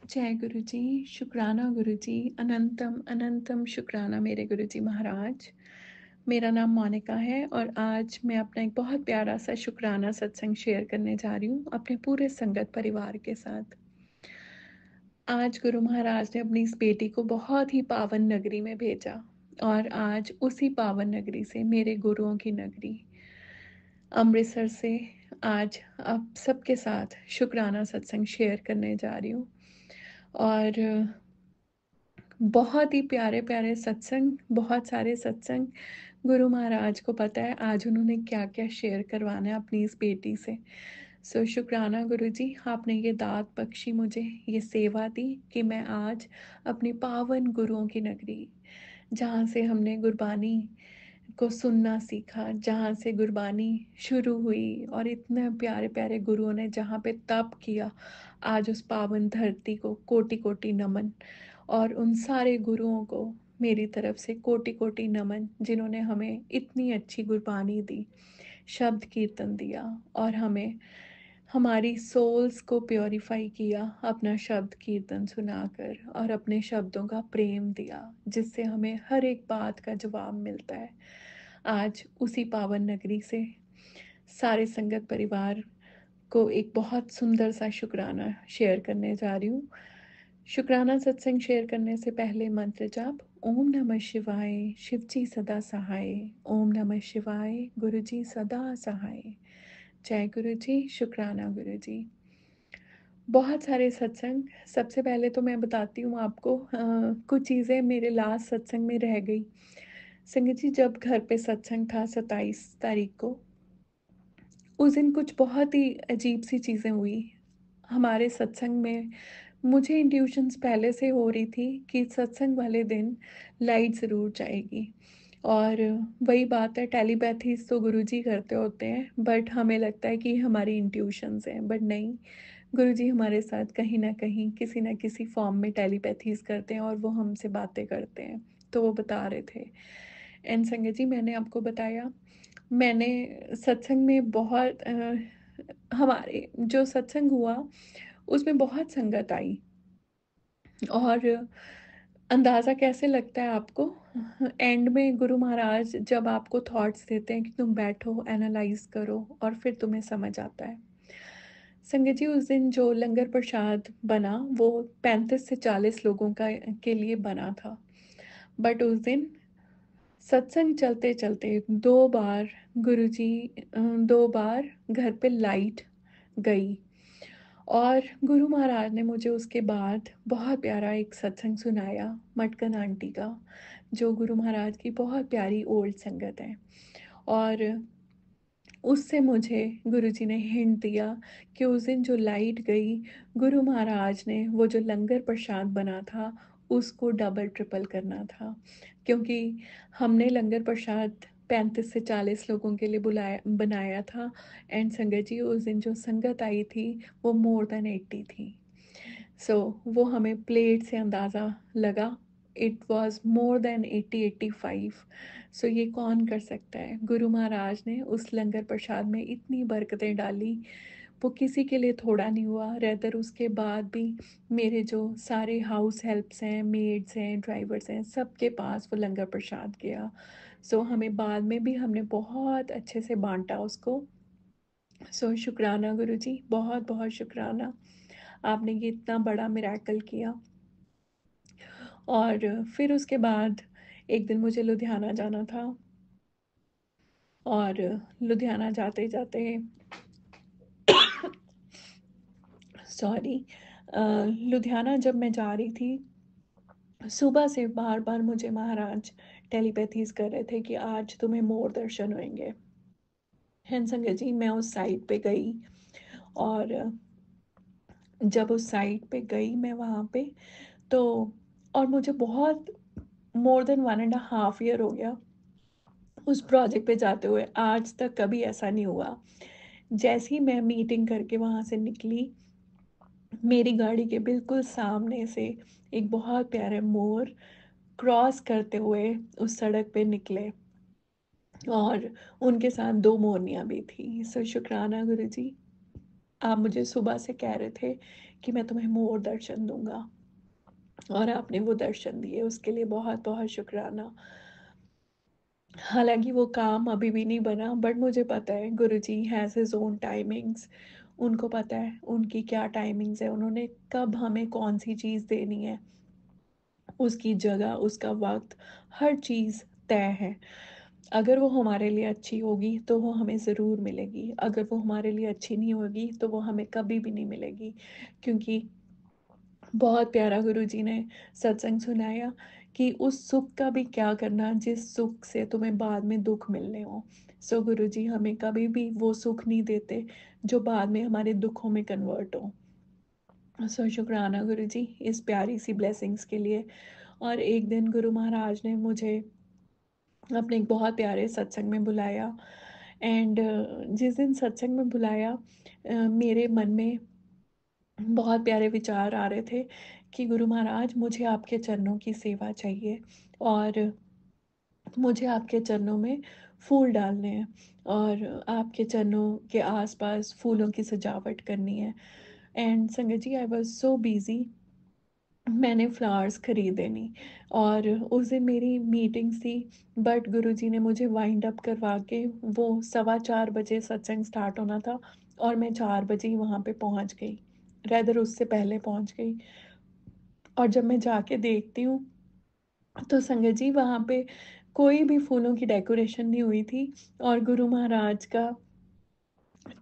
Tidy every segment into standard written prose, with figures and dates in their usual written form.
जय गुरु जी, शुक्राना गुरु जी, अनंतम अनंतम शुक्राना मेरे गुरु जी महाराज। मेरा नाम मोनिका है और आज मैं अपना एक बहुत प्यारा सा शुक्राना सत्संग शेयर करने जा रही हूँ अपने पूरे संगत परिवार के साथ। आज गुरु महाराज ने अपनी इस बेटी को बहुत ही पावन नगरी में भेजा और आज उसी पावन नगरी से मेरे गुरुओं की नगरी अमृतसर से आज आप सबके साथ शुक्राना सत्संग शेयर करने जा रही हूँ। और बहुत ही प्यारे प्यारे सत्संग, बहुत सारे सत्संग। गुरु महाराज को पता है आज उन्होंने क्या क्या शेयर करवाना है अपनी इस बेटी से। सो शुक्राना गुरु जी, आपने ये दात बख्शी, मुझे ये सेवा दी कि मैं आज अपनी पावन गुरुओं की नगरी, जहाँ से हमने गुरबानी को सुनना सीखा, जहाँ से गुरबानी शुरू हुई और इतने प्यारे प्यारे गुरुओं ने जहाँ पे तप किया, आज उस पावन धरती को कोटि कोटि नमन। और उन सारे गुरुओं को मेरी तरफ से कोटि कोटि नमन, जिन्होंने हमें इतनी अच्छी गुरबानी दी, शब्द कीर्तन दिया और हमें हमारी सोल्स को प्योरीफाई किया अपना शब्द कीर्तन सुनाकर और अपने शब्दों का प्रेम दिया, जिससे हमें हर एक बात का जवाब मिलता है। आज उसी पावन नगरी से सारे संगत परिवार को एक बहुत सुंदर सा शुक्राना शेयर करने जा रही हूँ। शुक्राना सत्संग शेयर करने से पहले मंत्र जाप। ओम नमः शिवाय, शिव जी सदा सहाय। ओम नमः शिवाय, गुरु जी सदा सहाय। जय गुरु जी, शुक्राना गुरु जी। बहुत सारे सत्संग। सबसे पहले तो मैं बताती हूँ आपको, कुछ चीज़ें मेरे लास्ट सत्संग में रह गई। संगत जी, जब घर पे सत्संग था 27 तारीख को, उस दिन कुछ बहुत ही अजीब सी चीज़ें हुई हमारे सत्संग में। मुझे इंट्यूशंस पहले से हो रही थी कि सत्संग वाले दिन लाइट ज़रूर जाएगी। और वही बात है, टेलीपैथीज तो गुरुजी करते होते हैं, बट हमें लगता है कि हमारी इंट्यूशंस हैं, बट नहीं। गुरुजी हमारे साथ कहीं ना कहीं किसी ना किसी फॉर्म में टेलीपैथीज करते हैं और वो हमसे बातें करते हैं। तो वो बता रहे थे। एंड संगत जी, मैंने आपको बताया, मैंने सत्संग में बहुत हमारे जो सत्संग हुआ उसमें बहुत संगत आई। और अंदाज़ा कैसे लगता है आपको? एंड में गुरु महाराज जब आपको थॉट्स देते हैं कि तुम बैठो, एनालाइज करो और फिर तुम्हें समझ आता है। संगत जी, उस दिन जो लंगर प्रसाद बना वो 35 से 40 लोगों का के लिए बना था। बट उस दिन सत्संग चलते चलते दो बार गुरुजी, 2 बार घर पे लाइट गई। और गुरु महाराज ने मुझे उसके बाद बहुत प्यारा एक सत्संग सुनाया मटकन आंटी का, जो गुरु महाराज की बहुत प्यारी ओल्ड संगत है। और उससे मुझे गुरुजी ने हिंट दिया कि उस दिन जो लाइट गई, गुरु महाराज ने वो जो लंगर प्रसाद बना था उसको डबल ट्रिपल करना था। क्योंकि हमने लंगर प्रसाद 35 से 40 लोगों के लिए बुलाया बनाया था। एंड संगत जी, उस दिन जो संगत आई थी वो मोर देन 80 थी। सो वो हमें प्लेट से अंदाज़ा लगा, इट वॉज मोर देन 80-85। सो ये कौन कर सकता है? गुरु महाराज ने उस लंगर प्रसाद में इतनी बरकतें डाली, वो किसी के लिए थोड़ा नहीं हुआ। रेदर उसके बाद भी मेरे जो सारे हाउस हेल्प्स हैं, मेड्स हैं, ड्राइवर्स हैं, सबके पास वो लंगर प्रसाद गया। सो हमें बाद में भी हमने बहुत अच्छे से बांटा उसको। सो शुक्राना गुरु जी, बहुत बहुत शुक्राना। आपने ये इतना बड़ा मिराकल किया। और फिर उसके बाद एक दिन मुझे लुधियाना जाना था। और लुधियाना जाते जाते, सॉरी, लुधियाना जब मैं जा रही थी, सुबह से बार बार मुझे महाराज टेलीपैथीज कर रहे थे कि आज तुम्हें मोर दर्शन होंगे। हैं संगत जी, मैं उस साइड पे गई। और जब उस साइड पे गई मैं वहाँ पे, तो और मुझे बहुत मोर देन 1.5 ईयर हो गया उस प्रोजेक्ट पे जाते हुए। आज तक कभी ऐसा नहीं हुआ। जैसे ही मैं मीटिंग करके वहाँ से निकली, मेरी गाड़ी के बिल्कुल सामने से एक बहुत प्यारे मोर क्रॉस करते हुए उस सड़क पे निकले। और उनके साथ 2 मोरनियाँ भी थी। सो शुक्राना गुरु जी, आप मुझे सुबह से कह रहे थे कि मैं तुम्हें मोर दर्शन दूँगा, और आपने वो दर्शन दिए, उसके लिए बहुत-बहुत शुकराना। हालाँकि वो काम अभी भी नहीं बना, बट मुझे पता है गुरुजी हैज़ हिज़ ओन टाइमिंग्स। उनको पता है उनकी क्या टाइमिंग्स है, उन्होंने कब हमें कौन-सी चीज़ देनी है, उसकी जगह, उसका वक़्त, हर चीज़ तय है। अगर वो हमारे लिए अच्छी होगी, तो वो हमें ज़रूर मिलेगी। अगर वो हमारे लिए अच्छी नहीं होगी, तो वो हमें कभी भी नहीं मिलेगी। क्योंकि बहुत प्यारा गुरुजी ने सत्संग सुनाया कि उस सुख का भी क्या करना जिस सुख से तुम्हें बाद में दुख मिलने हो। सो गुरुजी हमें कभी भी वो सुख नहीं देते जो बाद में हमारे दुखों में कन्वर्ट हो। सो शुक्राना गुरुजी इस प्यारी सी ब्लेसिंग्स के लिए। और एक दिन गुरु महाराज ने मुझे अपने एक बहुत प्यारे सत्संग में बुलाया, एंड जिस दिन सत्संग में बुलाया, मेरे मन में बहुत प्यारे विचार आ रहे थे कि गुरु महाराज मुझे आपके चरणों की सेवा चाहिए, और मुझे आपके चरणों में फूल डालने हैं, और आपके चरणों के आसपास फूलों की सजावट करनी है। एंड संगत जी, आई वाज सो बिजी, मैंने फ्लावर्स खरीदे नहीं, और उस दिन मेरी मीटिंग्स थी, बट गुरुजी ने मुझे वाइंड अप करवा के, वो 4:15 बजे सत्संग स्टार्ट होना था, और मैं 4 बजे ही वहाँ पे पहुँच गई, रैदर उससे पहले पहुँच गई। और जब मैं जाके देखती हूँ, तो संगत जी वहाँ पे कोई भी फूलों की डेकोरेशन नहीं हुई थी, और गुरु महाराज का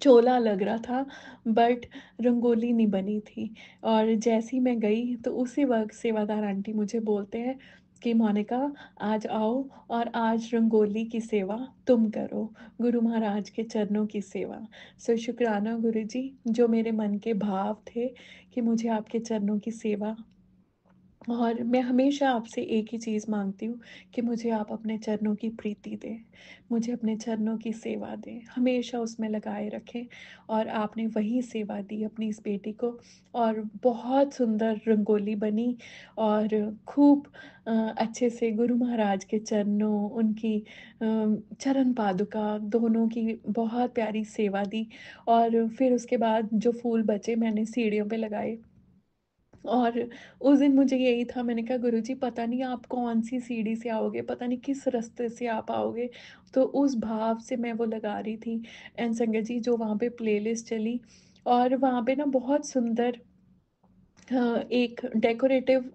चोला लग रहा था, बट रंगोली नहीं बनी थी। और जैसे ही मैं गई, तो उसी वक्त सेवादार आंटी मुझे बोलते हैं कि मोनिका, आज आओ और आज रंगोली की सेवा तुम करो, गुरु महाराज के चरणों की सेवा। सो शुक्राना गुरु जी, जो मेरे मन के भाव थे कि मुझे आपके चरणों की सेवा, और मैं हमेशा आपसे एक ही चीज़ माँगती हूँ कि मुझे आप अपने चरणों की प्रीति दें, मुझे अपने चरणों की सेवा दें, हमेशा उसमें लगाए रखें। और आपने वही सेवा दी अपनी इस बेटी को, और बहुत सुंदर रंगोली बनी, और खूब अच्छे से गुरु महाराज के चरणों, उनकी चरण पादुका दोनों की बहुत प्यारी सेवा दी। और फिर उसके बाद जो फूल बचे, मैंने सीढ़ियों पे लगाए। और उस दिन मुझे यही था, मैंने कहा गुरुजी पता नहीं आप कौन-सी सीढ़ी से आओगे, पता नहीं किस रास्ते से आप आओगे। तो उस भाव से मैं वो लगा रही थी। एंड संगत जी, जो वहाँ पे प्लेलिस्ट चली, और वहाँ पे ना बहुत सुंदर एक डेकोरेटिव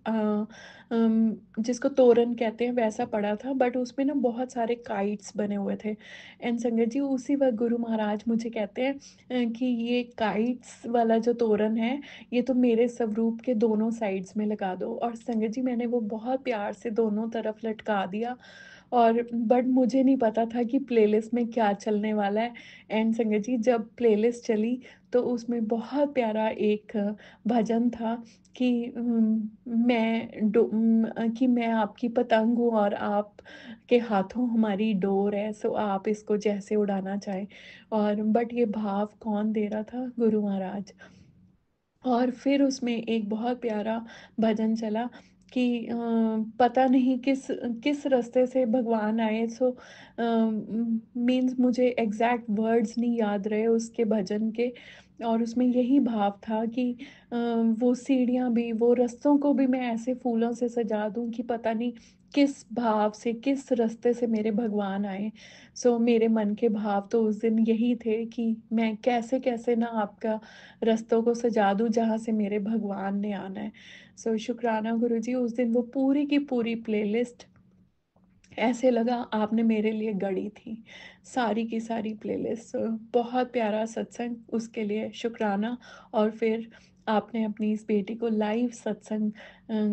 जिसको तोरण कहते हैं वैसा पड़ा था, बट उसमें ना बहुत सारे काइट्स बने हुए थे। एंड संगत जी, उसी वक्त गुरु महाराज मुझे कहते हैं कि ये काइट्स वाला जो तोरण है, ये तो मेरे स्वरूप के दोनों साइड्स में लगा दो। और संगत जी, मैंने वो बहुत प्यार से दोनों तरफ लटका दिया, और बट मुझे नहीं पता था कि प्लेलिस्ट में क्या चलने वाला है। एंड संगत जी, जब प्लेलिस्ट चली, तो उसमें बहुत प्यारा एक भजन था कि कि मैं आपकी पतंग हूँ और आप के हाथों हमारी डोर है, सो आप इसको जैसे उड़ाना चाहें। और बट ये भाव कौन दे रहा था? गुरु महाराज। और फिर उसमें एक बहुत प्यारा भजन चला कि पता नहीं किस किस रास्ते से भगवान आए। सो मीन्स मुझे एग्जैक्ट वर्ड्स नहीं याद रहे उसके भजन के। और उसमें यही भाव था कि वो सीढ़ियाँ भी, वो रास्तों को भी मैं ऐसे फूलों से सजा दूं कि पता नहीं किस भाव से, किस रास्ते से मेरे भगवान आए। सो मेरे मन के भाव तो उस दिन यही थे कि मैं कैसे कैसे ना आपका रास्तों को सजा दूँ जहाँ से मेरे भगवान ने आना है। सो शुक्राना गुरुजी, उस दिन वो पूरी की पूरी प्लेलिस्ट ऐसे लगा आपने मेरे लिए गढ़ी थी, सारी की सारी प्लेलिस्ट। सो बहुत प्यारा सत्संग, उसके लिए शुक्राना। और फिर आपने अपनी इस बेटी को लाइव सत्संग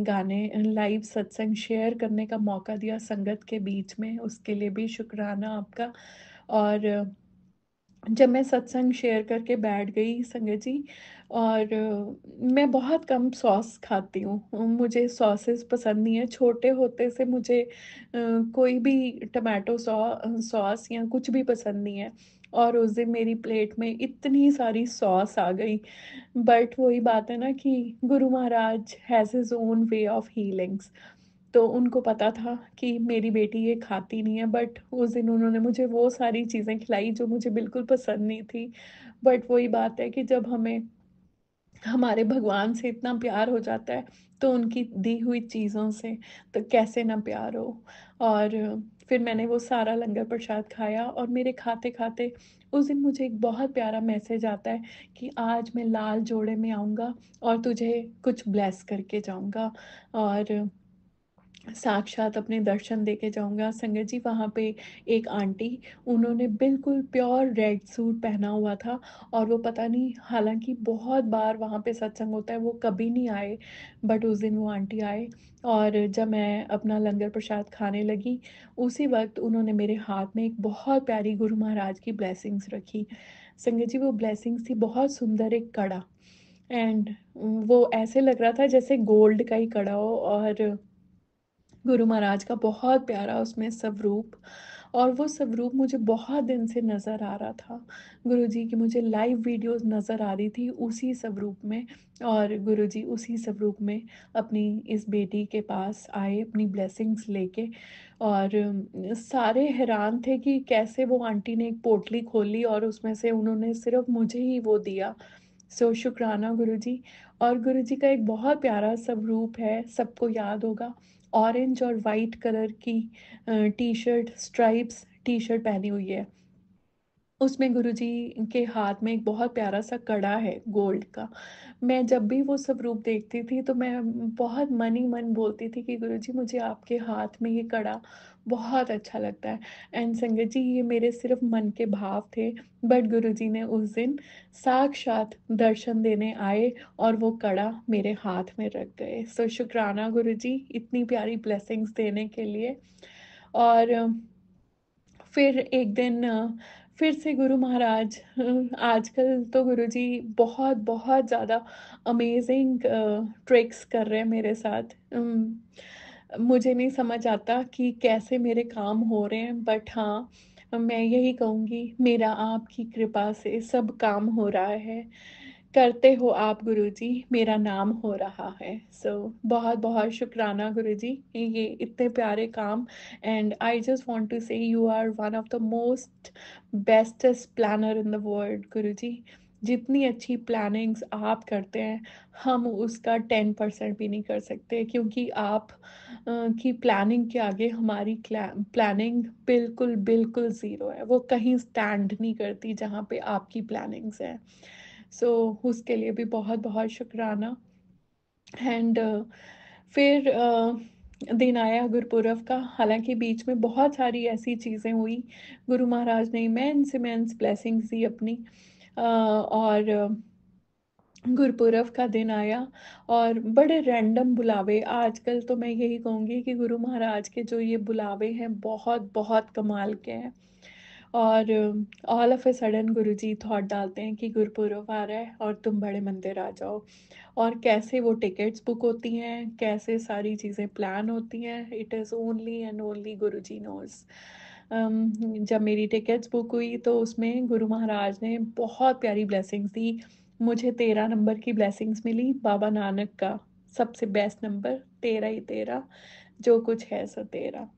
गाने, लाइव सत्संग शेयर करने का मौका दिया संगत के बीच में, उसके लिए भी शुक्राना आपका। और जब मैं सत्संग शेयर करके बैठ गई संगत जी, और मैं बहुत कम सॉस खाती हूँ, मुझे सॉसेस पसंद नहीं है। छोटे होते से मुझे कोई भी टमाटो सॉस या कुछ भी पसंद नहीं है। और उस दिन मेरी प्लेट में इतनी सारी सॉस आ गई। बट वही बात है ना कि गुरु महाराज has his own way of healings. तो उनको पता था कि मेरी बेटी ये खाती नहीं है, बट उस दिन उन्होंने मुझे वो सारी चीज़ें खिलाई जो मुझे बिल्कुल पसंद नहीं थी। बट वही बात है कि जब हमें हमारे भगवान से इतना प्यार हो जाता है, तो उनकी दी हुई चीज़ों से तो कैसे ना प्यार हो। और फिर मैंने वो सारा लंगर प्रसाद खाया और मेरे खाते-खाते उस दिन मुझे एक बहुत प्यारा मैसेज आता है कि आज मैं लाल जोड़े में आऊँगा और तुझे कुछ ब्लेस करके जाऊँगा और साक्षात अपने दर्शन देके जाऊँगा। संगत जी वहाँ पे एक आंटी, उन्होंने बिल्कुल प्योर रेड सूट पहना हुआ था और वो पता नहीं, हालाँकि बहुत बार वहाँ पे सत्संग होता है, वो कभी नहीं आए, बट उस दिन वो आंटी आए और जब मैं अपना लंगर प्रसाद खाने लगी, उसी वक़्त उन्होंने मेरे हाथ में एक बहुत प्यारी गुरु महाराज की ब्लेसिंग्स रखी। संगत जी वो ब्लेसिंग्स थी बहुत सुंदर, एक कड़ा, एंड वो ऐसे लग रहा था जैसे गोल्ड का ही कड़ा हो और गुरु महाराज का बहुत प्यारा उसमें स्वरूप, और वो स्वरूप मुझे बहुत दिन से नज़र आ रहा था। गुरुजी की मुझे लाइव वीडियोज़ नज़र आ रही थी उसी स्वरूप में, और गुरुजी उसी स्वरूप में अपनी इस बेटी के पास आए अपनी ब्लेसिंग्स लेके, और सारे हैरान थे कि कैसे वो आंटी ने एक पोटली खोली और उसमें से उन्होंने सिर्फ़ मुझे ही वो दिया। सो शुक्राना गुरुजी। और गुरुजी का एक बहुत प्यारा स्वरूप है, सबको याद होगा, ऑरेंज और वाइट कलर की टी-शर्ट, स्ट्राइप्स टी-शर्ट पहनी हुई है। उसमें गुरुजी के हाथ में एक बहुत प्यारा-सा कड़ा है गोल्ड का। मैं जब भी वो स्वरूप देखती थी तो मैं बहुत मन ही मन बोलती थी कि गुरुजी मुझे आपके हाथ में ये कड़ा बहुत अच्छा लगता है। एंड संगत जी ये मेरे सिर्फ़ मन के भाव थे, बट गुरुजी ने उस दिन साक्षात दर्शन देने आए और वो कड़ा मेरे हाथ में रख गए। सो शुक्राना गुरुजी इतनी प्यारी ब्लेसिंग्स देने के लिए। और फिर एक दिन फिर से गुरु महाराज आजकल तो गुरुजी बहुत ज़्यादा अमेज़िंग ट्रिक्स कर रहे हैं मेरे साथ। मुझे नहीं समझ आता कि कैसे मेरे काम हो रहे हैं, बट हाँ, मैं यही कहूँगी मेरा आपकी कृपा से सब काम हो रहा है। करते हो आप गुरुजी, मेरा नाम हो रहा है। सो बहुत-बहुत शुकराना गुरुजी, ये इतने प्यारे काम। And I just want to say you are one of the most bestest planner in the world Guruji. जितनी अच्छी प्लानिंग्स आप करते हैं, हम उसका 10% भी नहीं कर सकते, क्योंकि आप की प्लानिंग के आगे हमारी प्लानिंग बिल्कुल बिल्कुल ज़ीरो है। वो कहीं स्टैंड नहीं करती जहाँ पे आपकी प्लानिंग्स हैं। सो उसके लिए भी बहुत-बहुत शुकराना। एंड फिर दिन आया गुरुपुरब का, हालाँकि बीच में बहुत सारी ऐसी चीज़ें हुई, गुरु महाराज ने इमेंस इमेंस ब्लेसिंग्स दी अपनी, और गुरुपुरब का दिन आया और बड़े रैंडम बुलावे, आजकल तो मैं यही कहूँगी कि गुरु महाराज के जो ये बुलावे हैं बहुत बहुत कमाल के हैं। और all of a sudden Guruji thought डालते हैं कि गुरुपुरब आ रहा है और तुम बड़े मंदिर आ जाओ, और कैसे वो टिकट्स बुक होती हैं, कैसे सारी चीज़ें प्लान होती हैं, it is only and only Guruji knows. जब मेरी टिकट्स बुक हुई तो उसमें गुरु महाराज ने बहुत प्यारी ब्लेसिंग्स दी। मुझे 13 नंबर की ब्लेसिंग्स मिली बाबा नानक का, सबसे बेस्ट नंबर, 13 ही 13, जो कुछ है सो 13।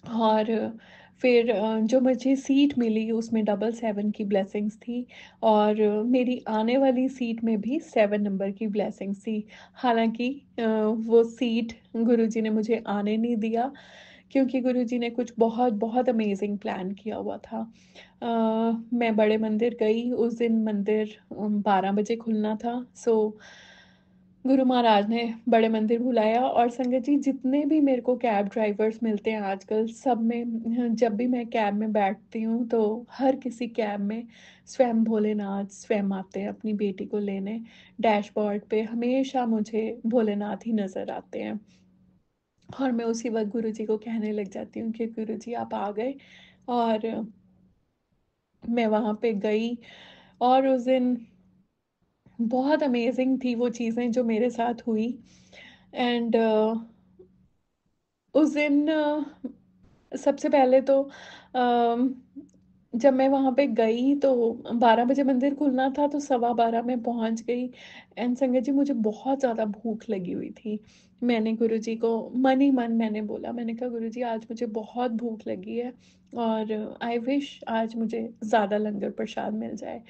और फिर जो मुझे सीट मिली उसमें डबल 7 की ब्लेसिंग्स थी, और मेरी आने वाली सीट में भी 7 नंबर की ब्लेसिंग्स थी। हालाँकि वो सीट गुरुजी ने मुझे आने नहीं दिया, क्योंकि गुरुजी ने कुछ बहुत-बहुत अमेज़िंग प्लान किया हुआ था। मैं बड़े मंदिर गई, उस दिन मंदिर 12 बजे खुलना था, सो गुरु महाराज ने बड़े मंदिर बुलाया। और संगत जी जितने भी मेरे को कैब ड्राइवर्स मिलते हैं आजकल, सब में जब भी मैं कैब में बैठती हूँ तो हर किसी कैब में स्वयं भोलेनाथ स्वयं आते हैं अपनी बेटी को लेने। डैशबोर्ड पे हमेशा मुझे भोलेनाथ ही नज़र आते हैं, और मैं उसी वक्त गुरुजी को कहने लग जाती हूँ कि गुरुजी आप आ गए। और मैं वहाँ पे गई, और उस दिन बहुत अमेजिंग थी वो चीज़ें जो मेरे साथ हुई। एंड उस दिन सबसे पहले तो अम, जब मैं वहाँ पे गई तो 12 बजे मंदिर खुलना था, तो सवा 12 मैं पहुँच गई। एंड संगत जी, मुझे बहुत ज़्यादा भूख लगी हुई थी। मैंने गुरुजी को मन ही मन मैंने बोला, मैंने कहा गुरुजी आज मुझे बहुत भूख लगी है और आई विश आज मुझे ज़्यादा लंगर प्रसाद मिल जाए।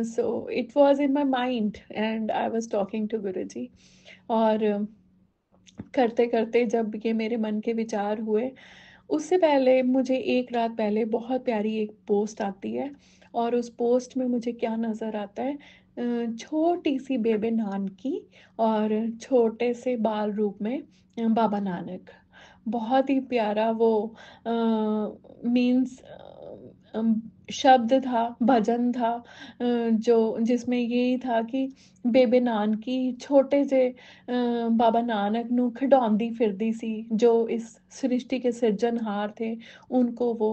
So it was in my mind and I was talking to Guruji. और करते-करते जब ये मेरे मन के विचार हुए, उससे पहले मुझे 1 रात पहले बहुत प्यारी एक पोस्ट आती है और उस पोस्ट में मुझे क्या नज़र आता है, छोटी-सी बेबे नान की और छोटे से बाल रूप में बाबा नानक। बहुत ही प्यारा वो मीन्स शब्द था, भजन था, जो जिसमें यही था कि बेबे नानकी छोटे जे बाबा नानक ਨੂੰ ਖਿਡਾਉਂਦੀ ਫਿਰਦੀ ਸੀ, जो इस सृष्टि के सृजनहार थे, उनको वो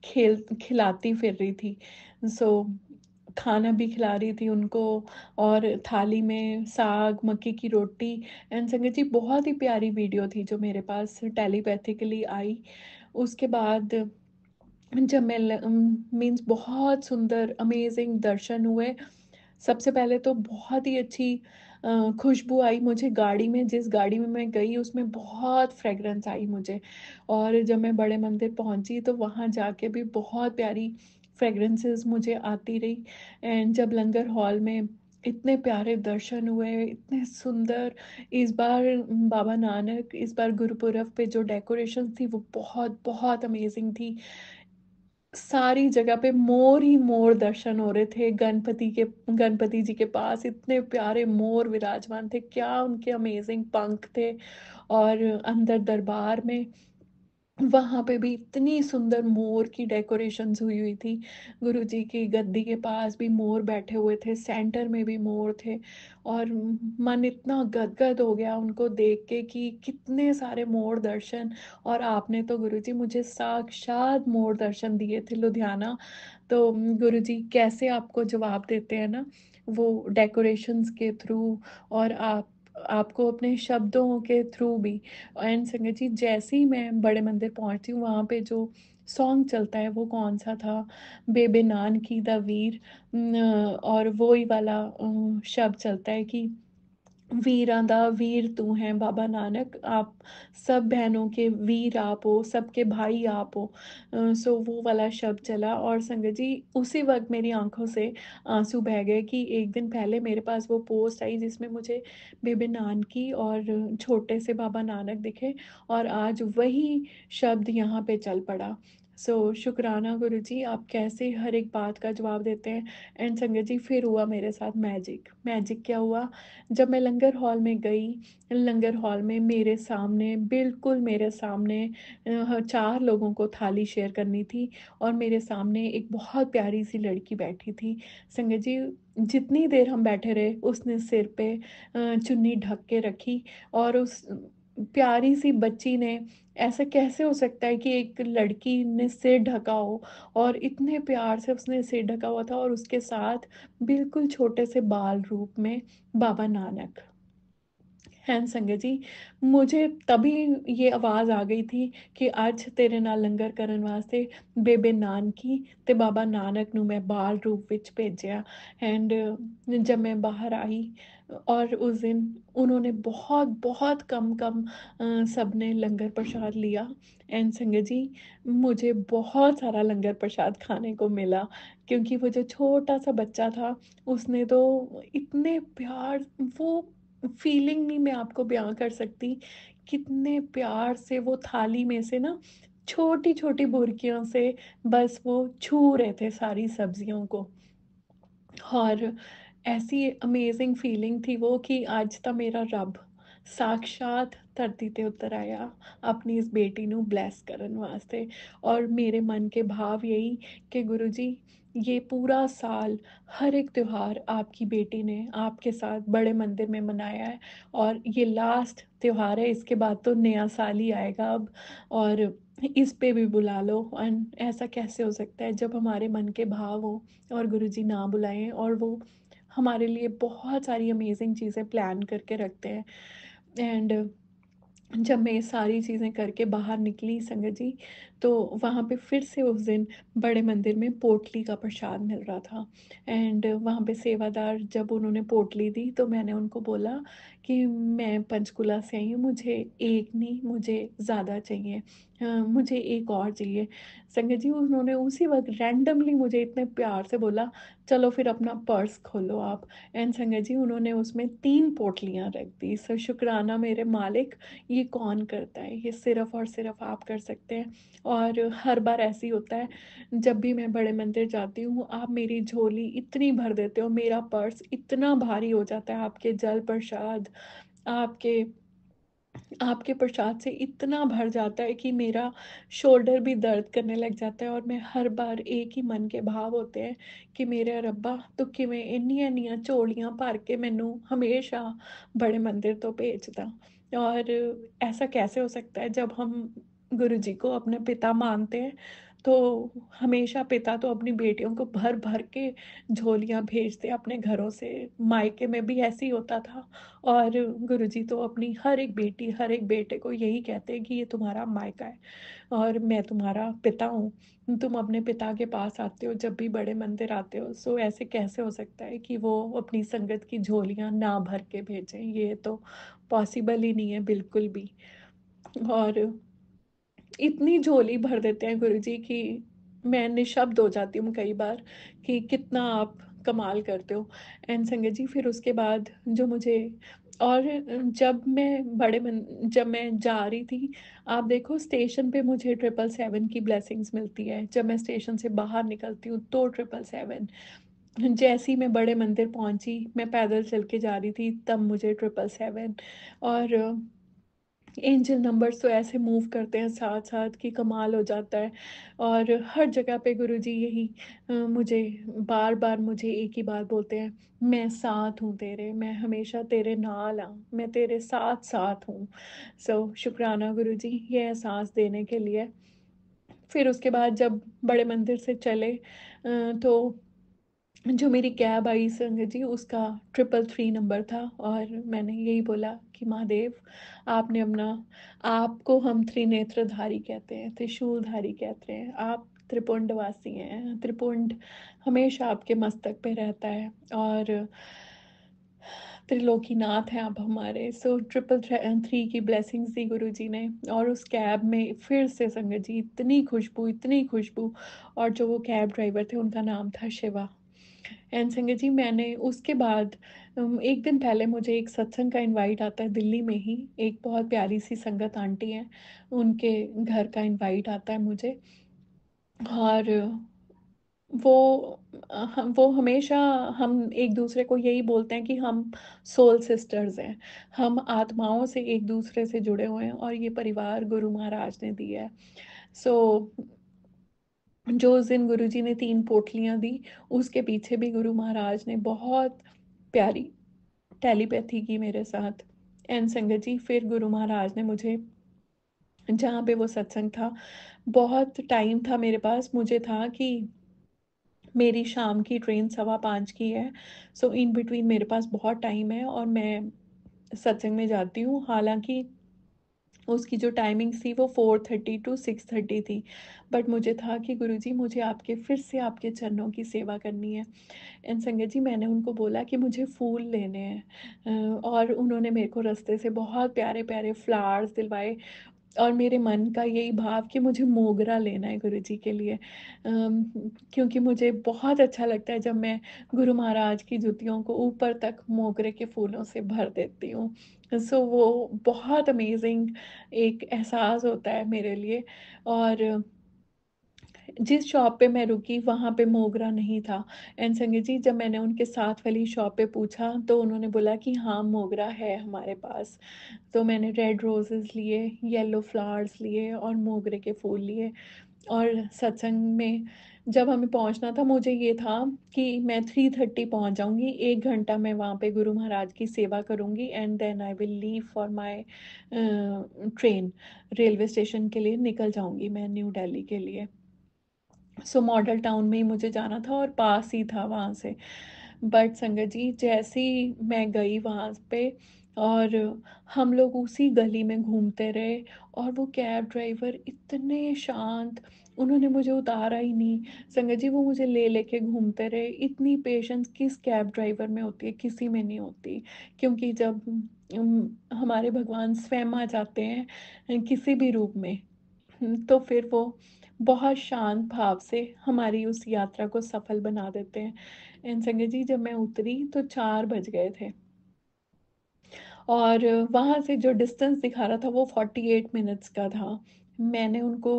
खिलाती फिर रही थी। सो खाना भी खिला रही थी उनको और थाली में साग, मक्की की रोटी। एंड संगत जी, बहुत ही प्यारी वीडियो थी जो मेरे पास टेलीपैथिकली आई। उसके बाद जब मैं मीन्स बहुत सुंदर अमेज़िंग दर्शन हुए। सबसे पहले तो बहुत ही अच्छी खुशबू आई मुझे गाड़ी में, जिस गाड़ी में मैं गई उसमें बहुत फ्रेग्रेंस आई मुझे। और जब मैं बड़े मंदिर पहुंची तो वहाँ जाके भी बहुत प्यारी फ्रेग्रेंसेस मुझे आती रही। एंड जब लंगर हॉल में इतने प्यारे दर्शन हुए, इतने सुंदर। इस बार बाबा नानक, इस बार गुरुपुरब पे जो डेकोरेशन थी वो बहुत बहुत अमेजिंग थी। सारी जगह पे मोर ही मोर दर्शन हो रहे थे। गणपति जी के पास इतने प्यारे मोर विराजमान थे, क्या उनके अमेजिंग पंख थे। और अंदर दरबार में वहाँ पे भी इतनी सुंदर मोर की डेकोरेशंस हुई हुई थी। गुरुजी की गद्दी के पास भी मोर बैठे हुए थे, सेंटर में भी मोर थे। और मन इतना गदगद हो गया उनको देख के कि कितने सारे मोर दर्शन। और आपने तो गुरुजी मुझे साक्षात मोर दर्शन दिए थे लुधियाना। तो गुरुजी कैसे आपको जवाब देते हैं ना, वो डेकोरेशंस के थ्रू और आपको अपने शब्दों के थ्रू भी। एंड संगत जी, जैसे ही मैं बड़े मंदिर पहुंचती हूँ वहाँ पे जो सॉन्ग चलता है वो कौन सा था, बेबे नान की द वीर। और वो ही वाला शब्द चलता है कि वीरां दा वीर तू है बाबा नानक, आप सब बहनों के वीर आप हो, सबके भाई आप हो। सो वो वाला शब्द चला और संगत जी उसी वक्त मेरी आंखों से आंसू बह गए कि एक दिन पहले मेरे पास वो पोस्ट आई जिसमें मुझे बेबे नानकी और छोटे से बाबा नानक दिखे और आज वही शब्द यहाँ पे चल पड़ा। सो शुक्राना गुरुजी, आप कैसे हर एक बात का जवाब देते हैं। एंड संगत जी, फिर हुआ मेरे साथ मैजिक। मैजिक क्या हुआ, जब मैं लंगर हॉल में गई, लंगर हॉल में मेरे सामने, बिल्कुल मेरे सामने 4 लोगों को थाली शेयर करनी थी और मेरे सामने एक बहुत प्यारी सी लड़की बैठी थी। संगत जी, जितनी देर हम बैठे रहे उसने सिर पे चुन्नी ढक के रखी और उस प्यारी सी बच्ची ने, ऐसा कैसे हो सकता है कि एक लड़की ने सिर ढका हो, और इतने प्यार से उसने सिर ढका हुआ था और उसके साथ बिल्कुल छोटे से बाल रूप में बाबा नानक। हैं संगत जी, मुझे तभी ये आवाज़ आ गई थी कि ਅੱਜ ਤੇਰੇ ਨਾਲ ਲੰਗਰ ਕਰਨ ਵਾਸਤੇ ਬੇਬੇ ਨਾਨਕੀ ਤੇ ਬਾਬਾ ਨਾਨਕ ਨੂੰ मैं बाल रूप ਵਿੱਚ ਭੇਜਿਆ। एंड जब मैं बाहर आई और उस दिन उन्होंने बहुत बहुत कम कम सबने लंगर प्रसाद लिया। एंड संगत जी, मुझे बहुत सारा लंगर प्रसाद खाने को मिला क्योंकि वो जो छोटा सा बच्चा था उसने तो इतने प्यार, वो फीलिंग नहीं मैं आपको बयां कर सकती। कितने प्यार से वो थाली में से ना छोटी छोटी बुर्कियों से बस वो छू रहे थे सारी सब्जियों को। और ऐसी अमेजिंग फीलिंग थी वो कि ਅੱਜ ਤਾਂ ਮੇਰਾ ਰੱਬ ਸਾਕਸ਼ਾਤ ਧਰਤੀ ਤੇ ਉਤਰ ਆਇਆ अपनी इस बेटी ਨੂੰ ब्लेस ਕਰਨ वास्ते। और मेरे मन के भाव यही कि गुरु जी, ये पूरा साल हर एक त्योहार आपकी बेटी ने आपके साथ बड़े मंदिर में मनाया है और ये लास्ट त्योहार है, इसके बाद तो नया साल ही आएगा अब। और इस पे भी बुला लो। एंड ऐसा कैसे हो सकता है जब हमारे मन के भाव हो और गुरुजी ना बुलाएं और वो हमारे लिए बहुत सारी अमेजिंग चीज़ें प्लान करके रखते हैं। एंड जब मैं ये सारी चीज़ें करके बाहर निकली संगत जी, तो वहाँ पे फिर से उस दिन बड़े मंदिर में पोटली का प्रसाद मिल रहा था। एंड वहाँ पे सेवादार जब उन्होंने पोटली दी तो मैंने उनको बोला कि मैं पंचकूला से आई हूँ, मुझे एक नहीं, मुझे ज़्यादा चाहिए, मुझे एक और चाहिए। संगत जी, उन्होंने उसी वक़्त रैंडमली मुझे इतने प्यार से बोला, चलो फिर अपना पर्स खोलो आप। एंड संगत जी, उन्होंने उसमें 3 पोटलियाँ रख दी। सो शुक्राना मेरे मालिक, ये कौन करता है? ये सिर्फ़ और सिर्फ़ आप कर सकते हैं। और हर बार ऐसे ही होता है, जब भी मैं बड़े मंदिर जाती हूँ, आप मेरी झोली इतनी भर देते हो, मेरा पर्स इतना भारी हो जाता है आपके जल प्रसाद, आपके आपके प्रसाद से इतना भर जाता है कि मेरा शोल्डर भी दर्द करने लग जाता है। और मैं हर बार एक ही मन के भाव होते हैं कि मेरे रब्बा तू किवें इन्नियां इन्नियां झोलियां भर के मैनू हमेशा बड़े मंदिर तो भेजदा। और ऐसा कैसे हो सकता है, जब हम गुरु जी को अपने पिता मानते हैं तो हमेशा पिता तो अपनी बेटियों को भर भर के झोलियां भेजते अपने घरों से। मायके में भी ऐसे ही होता था। और गुरुजी तो अपनी हर एक बेटी, हर एक बेटे को यही कहते हैं कि ये तुम्हारा मायका है और मैं तुम्हारा पिता हूँ। तुम अपने पिता के पास आते हो जब भी बड़े मंदिर आते हो। सो ऐसे कैसे हो सकता है कि वो अपनी संगत की झोलियाँ ना भर के भेजें? ये तो पॉसिबल ही नहीं है बिल्कुल भी। और इतनी झोली भर देते हैं गुरुजी कि मैं निशब्द हो जाती हूँ कई बार कि कितना आप कमाल करते हो। एंड संगत जी, फिर उसके बाद जो मुझे और जब मैं जा रही थी, आप देखो स्टेशन पे मुझे 777 की ब्लेसिंग्स मिलती है। जब मैं स्टेशन से बाहर निकलती हूँ तो 777। जैसे ही मैं बड़े मंदिर पहुँची, मैं पैदल चल के जा रही थी, तब मुझे 777। और एंजल नंबर्स तो ऐसे मूव करते हैं साथ-साथ कि कमाल हो जाता है। और हर जगह पे गुरुजी यही मुझे बार-बार मुझे एक ही बात बोलते हैं, मैं साथ हूँ तेरे, मैं हमेशा तेरे नाल हाँ, मैं तेरे साथ-साथ हूँ। सो शुक्राना गुरुजी ये एहसास देने के लिए। फिर उसके बाद जब बड़े मंदिर से चले तो जो मेरी कैब आई संगत जी, उसका 333 नंबर था। और मैंने यही बोला कि महादेव, आपने अपना आपको हम त्रिनेत्रधारी कहते हैं, त्रिशूलधारी कहते हैं, आप त्रिपुंडवासी हैं, त्रिपुंड हमेशा आपके मस्तक पे रहता है। और त्रिलोकीनाथ हैं आप हमारे। सो 333 की ब्लेसिंग्स दी गुरु जी ने। और उस कैब में फिर से संगत जी इतनी खुशबू, इतनी खुशबू। और जो वो कैब ड्राइवर थे उनका नाम था शिवा। एंड संगत जी, मैंने उसके बाद एक दिन पहले मुझे एक सत्संग का इनवाइट आता है दिल्ली में ही। एक बहुत प्यारी सी संगत आंटी हैं, उनके घर का इनवाइट आता है मुझे। और वो वो हमेशा हम एक दूसरे को यही बोलते हैं कि हम सोल सिस्टर्स हैं, हम आत्माओं से एक दूसरे से जुड़े हुए हैं और ये परिवार गुरु महाराज ने दिया है। सो जो उस दिन गुरुजी ने 3 पोटलियाँ दी, उसके पीछे भी गुरु महाराज ने बहुत प्यारी टेलीपैथी की मेरे साथ। एंड संगत जी, फिर गुरु महाराज ने मुझे जहाँ पे वो सत्संग था, बहुत टाइम था मेरे पास, मुझे था कि मेरी शाम की ट्रेन 5:15 की है। सो इन बिटवीन मेरे पास बहुत टाइम है और मैं सत्संग में जाती हूँ। हालाँकि उसकी जो टाइमिंग्स थी वो 4:30 टू 6:30 थी। बट मुझे था कि गुरुजी, मुझे आपके फिर से आपके चरणों की सेवा करनी है। एंड संगत जी, मैंने उनको बोला कि मुझे फूल लेने हैं। और उन्होंने मेरे को रास्ते से बहुत प्यारे-प्यारे फ्लावर्स दिलवाए। और मेरे मन का यही भाव कि मुझे मोगरा लेना है गुरुजी के लिए। क्योंकि मुझे बहुत अच्छा लगता है जब मैं गुरु महाराज की जुतियों को ऊपर तक मोगरे के फूलों से भर देती हूँ। सो वो बहुत अमेज़िंग एक एहसास होता है मेरे लिए। और जिस शॉप पे मैं रुकी वहाँ पे मोगरा नहीं था। एंड संगत जी, जब मैंने उनके साथ वाली शॉप पे पूछा तो उन्होंने बोला कि हाँ, मोगरा है हमारे पास। तो मैंने रेड रोज़ेज़ लिए, येलो फ्लावर्स लिए और मोगरे के फूल लिए। और सत्संग में जब हमें पहुँचना था, मुझे ये था कि मैं 3:30 पहुँच जाऊँगी, 1 घंटा मैं वहाँ पे गुरु महाराज की सेवा करूँगी and then I will leave for my train. Railway station के लिए निकल जाऊँगी मैं न्यू दिल्ली के लिए। सो मॉडल टाउन में ही मुझे जाना था और पास ही था वहाँ से। बट संगत जी जैसे ही मैं गई वहाँ पे और हम लोग उसी गली में घूमते रहे और वो कैब ड्राइवर इतने शांत, उन्होंने मुझे उतारा ही नहीं। संगत जी वो मुझे ले लेके घूमते रहे। इतनी पेशेंस किस कैब ड्राइवर में होती है, किसी में नहीं होती। क्योंकि जब हमारे भगवान स्वयं आ जाते हैं किसी भी रूप में, तो फिर वो बहुत शांत भाव से हमारी उस यात्रा को सफल बना देते हैं। एंड संगत जी जब मैं उतरी तो 4 बज गए थे और वहाँ से जो डिस्टेंस दिखा रहा था वो 48 मिनट्स का था। मैंने उनको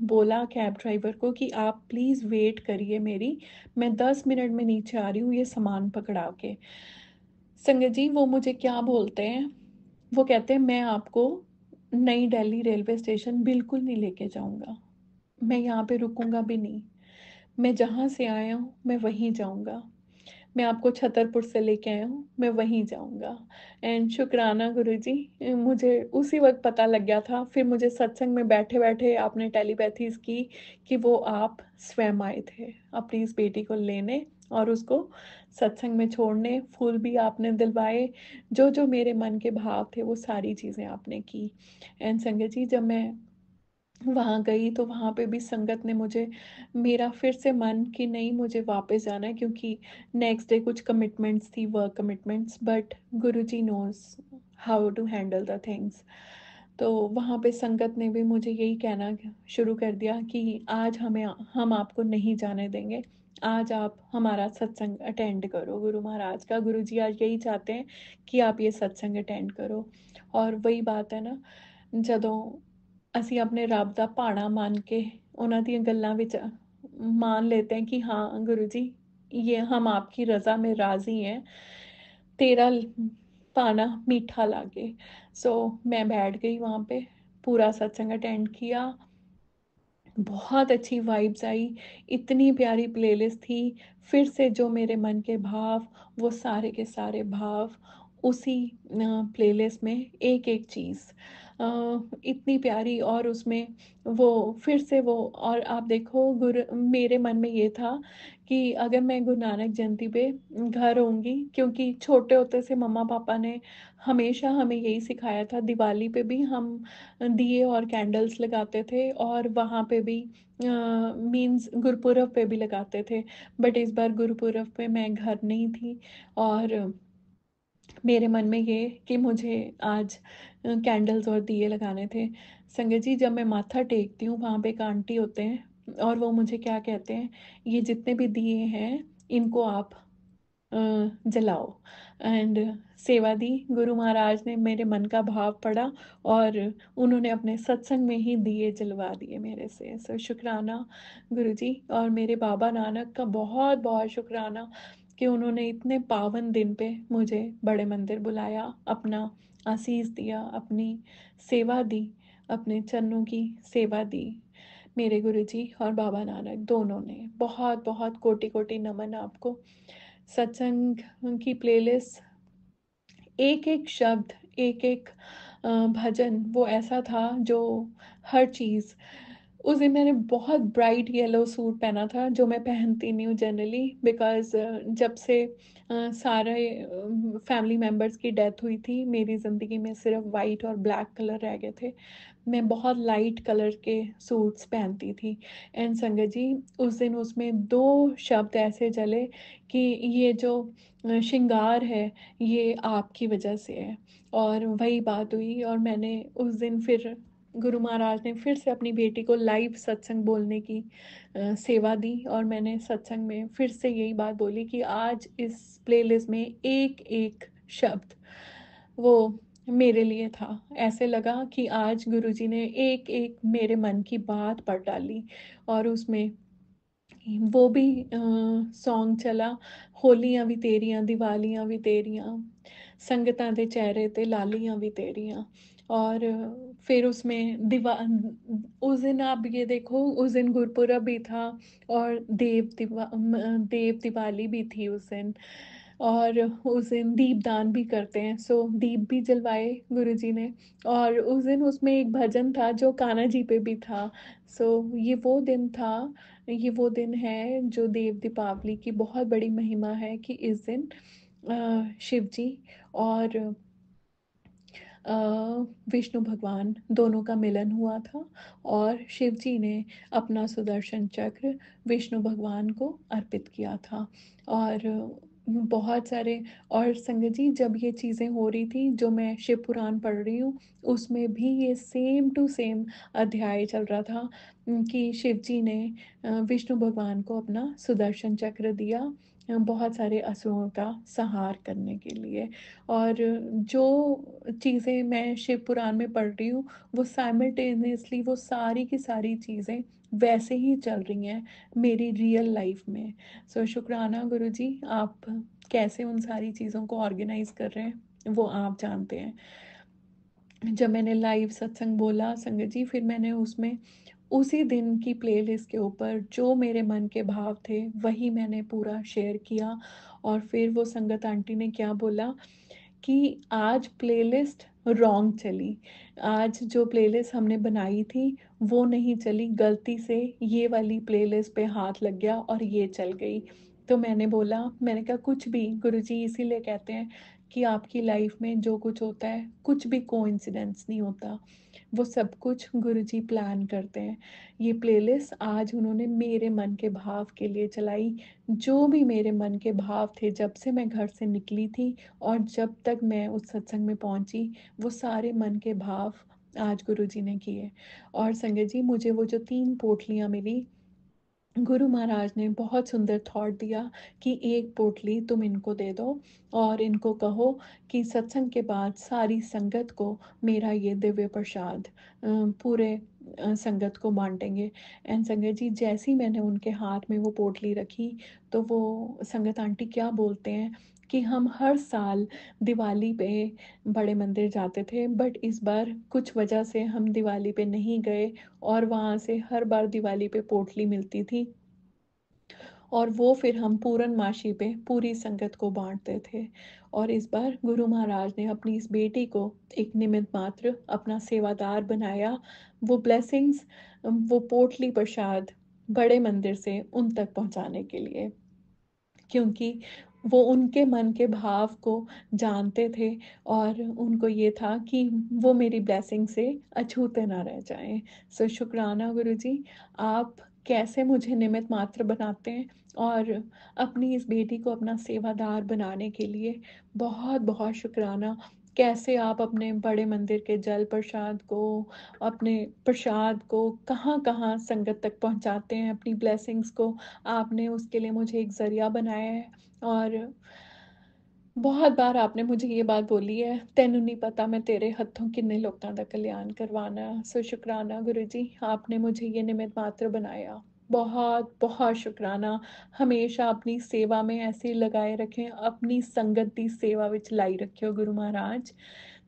बोला कैब ड्राइवर को कि आप प्लीज़ वेट करिए मेरी, मैं 10 मिनट में नीचे आ रही हूँ ये सामान पकड़ा के। संगत जी वो मुझे क्या बोलते हैं, वो कहते हैं मैं आपको नई दिल्ली रेलवे स्टेशन बिल्कुल नहीं लेके जाऊँगा। मैं यहाँ पे रुकूँगा भी नहीं। मैं जहाँ से आया हूँ मैं वहीं जाऊँगा। मैं आपको छतरपुर से लेके आया हूँ, मैं वहीं जाऊँगा। एंड शुक्राना गुरुजी, मुझे उसी वक़्त पता लग गया था। फिर मुझे सत्संग में बैठे-बैठे आपने टेलीपैथीज़ की कि वो आप स्वयं आए थे अपनी इस बेटी को लेने और उसको सत्संग में छोड़ने। फूल भी आपने दिलवाए, जो-जो मेरे मन के भाव थे वो सारी चीज़ें आपने की। एंड संगत जी जब मैं वहाँ गई तो वहाँ पे भी संगत ने मुझे, मेरा फिर से मन कि नहीं मुझे वापस जाना है क्योंकि नेक्स्ट डे कुछ कमिटमेंट्स थी, work commitments, but Guruji knows how to handle the things. तो वहाँ पे संगत ने भी मुझे यही कहना शुरू कर दिया कि आज हम आपको नहीं जाने देंगे। आज आप हमारा सत्संग अटेंड करो गुरु महाराज का। गुरुजी आज यही चाहते हैं कि आप ये सत्संग अटेंड करो। और वही बात है ना, ਜਦੋਂ ਅਸੀਂ ਆਪਣੇ ਰੱਬ ਦਾ ਭਾਣਾ ਮੰਨ के ਉਹਨਾਂ ਦੀਆਂ ਗੱਲਾਂ ਵਿੱਚ मान लेते हैं कि हाँ गुरु जी ये हम आपकी रज़ा में राज़ी हैं, तेरा पाना मीठा लागे। सो मैं बैठ गई वहाँ पे, पूरा सत्संग अटेंड किया। बहुत अच्छी वाइब्स आई, इतनी प्यारी प्लेलिस्ट थी। फिर से जो मेरे मन के भाव, वो सारे के सारे भाव उसी प्लेलिस्ट में एक-एक चीज़ इतनी प्यारी। और उसमें वो फिर से वो, और आप देखो गुरु मेरे मन में ये था कि अगर मैं गुरु नानक जयंती पे घर होंगी, क्योंकि छोटे होते से मम्मा-पापा ने हमेशा हमें यही सिखाया था, दिवाली पे भी हम दिए और कैंडल्स लगाते थे और वहाँ पे भी मीन्स गुरुपुरब पे भी लगाते थे। बट इस बार गुरुपुरब पे मैं घर नहीं थी और मेरे मन में ये कि मुझे आज कैंडल्स और दिए लगाने थे। संगत जी जब मैं माथा टेकती हूँ वहाँ पे एक आंटी होते हैं और वो मुझे क्या कहते हैं, ये जितने भी दिए हैं इनको आप जलाओ। एंड सेवा दी। गुरु महाराज ने मेरे मन का भाव पढ़ा और उन्होंने अपने सत्संग में ही दिए जलवा दिए मेरे से। सो शुक्राना गुरु जी, और मेरे बाबा नानक का बहुत बहुत शुक्राना कि उन्होंने इतने पावन दिन पे मुझे बड़े मंदिर बुलाया, अपना आशीष दिया, अपनी सेवा दी, अपने चरणों की सेवा दी। मेरे गुरुजी और बाबा नानक दोनों ने बहुत बहुत कोटि कोटि नमन आपको। सत्संग की प्लेलिस्ट, एक एक शब्द, एक एक भजन वो ऐसा था जो हर चीज़। उस दिन मैंने बहुत ब्राइट येलो सूट पहना था जो मैं पहनती नहीं हूँ जनरली, बिकॉज़ जब से सारे फैमिली मेम्बर्स की डेथ हुई थी मेरी ज़िंदगी में सिर्फ वाइट और ब्लैक कलर रह गए थे। मैं बहुत लाइट कलर के सूट्स पहनती थी। एंड संगत जी उस दिन उसमें 2 शब्द ऐसे जले कि ये जो श्रृंगार है ये आपकी वजह से है। और वही बात हुई और मैंने उस दिन फिर गुरु महाराज ने फिर से अपनी बेटी को लाइव सत्संग बोलने की सेवा दी और मैंने सत्संग में फिर से यही बात बोली कि आज इस प्लेलिस्ट में एक-एक शब्द वो मेरे लिए था। ऐसे लगा कि आज गुरुजी ने एक-एक मेरे मन की बात पढ़ डाली। और उसमें वो भी सॉन्ग चला, होलियां भी तेरियां दिवालियां भी तेरियां, संगतां दे चेहरे ते लालियां भी तेरियां। और फिर उसमें उस दिन आप ये देखो उस दिन गुरपुरब भी था और देव दिवाली भी थी उस दिन। और उस दिन दीपदान भी करते हैं, सो दीप भी जलवाए गुरुजी ने। और उस दिन उसमें एक भजन था जो कान्हा जी पे भी था। सो ये वो दिन था, ये वो दिन है जो देव दीपावली की बहुत बड़ी महिमा है कि इस दिन शिव जी और अ, विष्णु भगवान दोनों का मिलन हुआ था, और शिव जी ने अपना सुदर्शन चक्र विष्णु भगवान को अर्पित किया था। और बहुत सारे, और संगत जी जब ये चीज़ें हो रही थी जो मैं शिव पुराण पढ़ रही हूँ, उसमें भी ये सेम टू सेम अध्याय चल रहा था कि शिव जी ने विष्णु भगवान को अपना सुदर्शन चक्र दिया बहुत सारे असुरों का संहार करने के लिए। और जो चीज़ें मैं शिव पुराण में पढ़ रही हूँ, वो साइमल्टेनियसली वो सारी की सारी चीज़ें वैसे ही चल रही हैं मेरी रियल लाइफ में। सो शुक्राना गुरुजी, आप कैसे उन सारी चीज़ों को ऑर्गेनाइज कर रहे हैं वो आप जानते हैं। जब मैंने लाइव सत्संग बोला संगत जी, फिर मैंने उसमें उसी दिन की प्लेलिस्ट के ऊपर जो मेरे मन के भाव थे वही मैंने पूरा शेयर किया। और फिर वो संगत आंटी ने क्या बोला कि आज प्लेलिस्ट रॉन्ग चली, आज जो प्लेलिस्ट हमने बनाई थी वो नहीं चली, गलती से ये वाली प्लेलिस्ट पे हाथ लग गया और ये चल गई। तो मैंने बोला, मैंने कहा कुछ भी गुरुजी इसीलिए कहते हैं कि आपकी लाइफ में जो कुछ होता है कुछ भी कोइंसिडेंस नहीं होता, वो सब कुछ गुरुजी प्लान करते हैं। ये प्लेलिस्ट आज उन्होंने मेरे मन के भाव के लिए चलाई, जो भी मेरे मन के भाव थे जब से मैं घर से निकली थी और जब तक मैं उस सत्संग में पहुंची, वो सारे मन के भाव आज गुरुजी ने किए। और संगत जी, मुझे वो जो 3 पोटलियाँ मिली, गुरु महाराज ने बहुत सुंदर थॉट दिया कि एक पोटली तुम इनको दे दो और इनको कहो कि सत्संग के बाद सारी संगत को मेरा ये दिव्य प्रसाद पूरे संगत को बांटेंगे। एंड संगत जी, जैसी मैंने उनके हाथ में वो पोटली रखी, तो वो संगत आंटी क्या बोलते हैं कि हम हर साल दिवाली पे बड़े मंदिर जाते थे, बट इस बार कुछ वजह से हम दिवाली पे नहीं गए, और वहाँ से हर बार दिवाली पे पोटली मिलती थी और वो फिर हम पूरनमाशी पे पूरी संगत को बांटते थे। और इस बार गुरु महाराज ने अपनी इस बेटी को एक निमित्त मात्र अपना सेवादार बनाया, वो ब्लेसिंग्स, वो पोटली प्रसाद बड़े मंदिर से उन तक पहुंचाने के लिए, क्योंकि वो उनके मन के भाव को जानते थे और उनको ये था कि वो मेरी ब्लेसिंग से अछूते ना रह जाएं। सो शुक्राना गुरुजी, आप कैसे मुझे निमित्त मात्र बनाते हैं और अपनी इस बेटी को अपना सेवादार बनाने के लिए बहुत बहुत शुक्राना। कैसे आप अपने बड़े मंदिर के जल प्रसाद को, अपने प्रसाद को कहाँ कहाँ संगत तक पहुँचाते हैं, अपनी ब्लेसिंग्स को, आपने उसके लिए मुझे एक ज़रिया बनाया है। और बहुत बार आपने मुझे ये बात बोली है, तेनू नहीं पता मैं तेरे हत्थों किन्ने लोगों का कल्याण करवाना। सो शुक्राना गुरु जी, आपने मुझे ये निमित्त मात्र बनाया, बहुत बहुत शुक्राना। हमेशा अपनी सेवा में ऐसे लगाए रखें, अपनी संगत की सेवा विच लाई रखियो गुरु महाराज,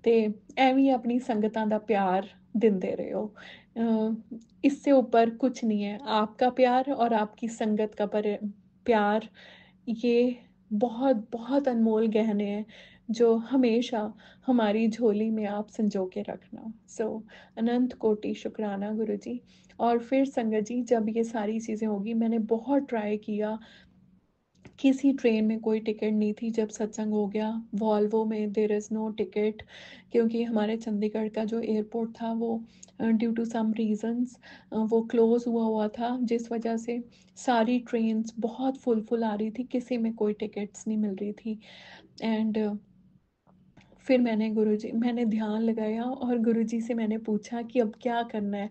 ते एवं अपनी संगतां दा प्यार दिंदे रहो। इससे ऊपर कुछ नहीं है, आपका प्यार और आपकी संगत का प्यार, ये बहुत बहुत अनमोल गहने हैं जो हमेशा हमारी झोली में आप संजो के रखना। सो अनंत कोटि शुक्राना गुरु जी। और फिर संगत जी, जब ये सारी चीज़ें होगी, मैंने बहुत ट्राई किया, किसी ट्रेन में कोई टिकट नहीं थी जब सत्संग हो गया, वॉल्वो में देयर इज़ नो टिकट, क्योंकि हमारे चंडीगढ़ का जो एयरपोर्ट था वो ड्यू टू सम रीजंस वो क्लोज हुआ हुआ था, जिस वजह से सारी ट्रेन्स बहुत फुल फुल आ रही थी, किसी में कोई टिकट्स नहीं मिल रही थी। एंड फिर मैंने ध्यान लगाया और गुरुजी से मैंने पूछा कि अब क्या करना है।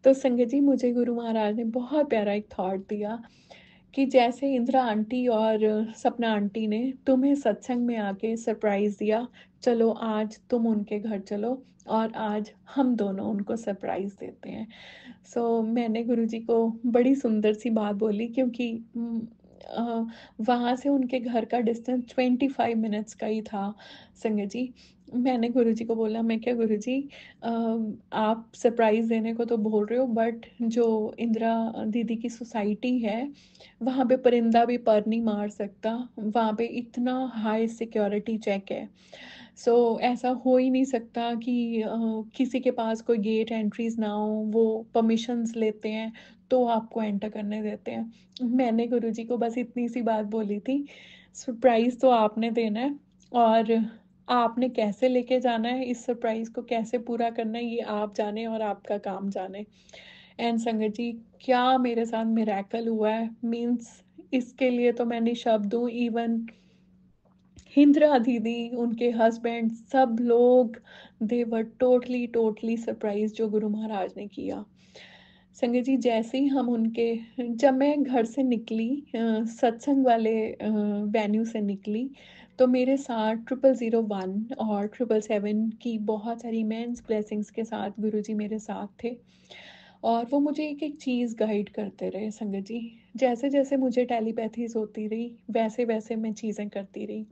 तो संगत जी, मुझे गुरु महाराज ने बहुत प्यारा एक थॉट दिया कि जैसे इंदिरा आंटी और सपना आंटी ने तुम्हें सत्संग में आके सरप्राइज दिया, चलो आज तुम उनके घर चलो और आज हम दोनों उनको सरप्राइज देते हैं। सो मैंने गुरुजी को बड़ी सुंदर सी बात बोली, क्योंकि वहाँ से उनके घर का डिस्टेंस 25 मिनट्स का ही था संगत जी। मैंने गुरुजी को बोला, मैं क्या गुरुजी, आप सरप्राइज़ देने को तो बोल रहे हो, बट जो इंदिरा दीदी की सोसाइटी है, वहाँ पे परिंदा भी पर नहीं मार सकता। वहाँ पे इतना हाई सिक्योरिटी चेक है। सो ऐसा हो ही नहीं सकता कि किसी के पास कोई गेट एंट्रीज़ ना हो, वो परमिशंस लेते हैं, तो आपको एंटर करने देते हैं। मैंने गुरुजी को बस इतनी सी बात बोली थी, सरप्राइज़ तो आपने देना है, और आपने कैसे लेके जाना है, इस सरप्राइज़ को कैसे पूरा करना है, ये आप जाने और आपका काम जाने। एंड संगत जी, क्या मेरे साथ मिरेकल हुआ है, मीन्स इसके लिए तो मैं निशब्द हूँ। इवन इंदिरा दीदी, उनके हस्बैंड, सब लोग, दे वर टोटली टोटली सरप्राइज जो गुरु महाराज ने किया। संगत जी, जैसे ही हम उनके, जब मैं घर से निकली, सत्संग वाले वेन्यू से निकली, तो मेरे साथ 0001 और 777 की बहुत सारी इमेंस ब्लेसिंग्स के साथ गुरुजी मेरे साथ थे, और वो मुझे एक-एक चीज़ गाइड करते रहे संगत जी। जैसे-जैसे मुझे टेलीपैथीज़ होती रही, वैसे-वैसे मैं चीज़ें करती रही।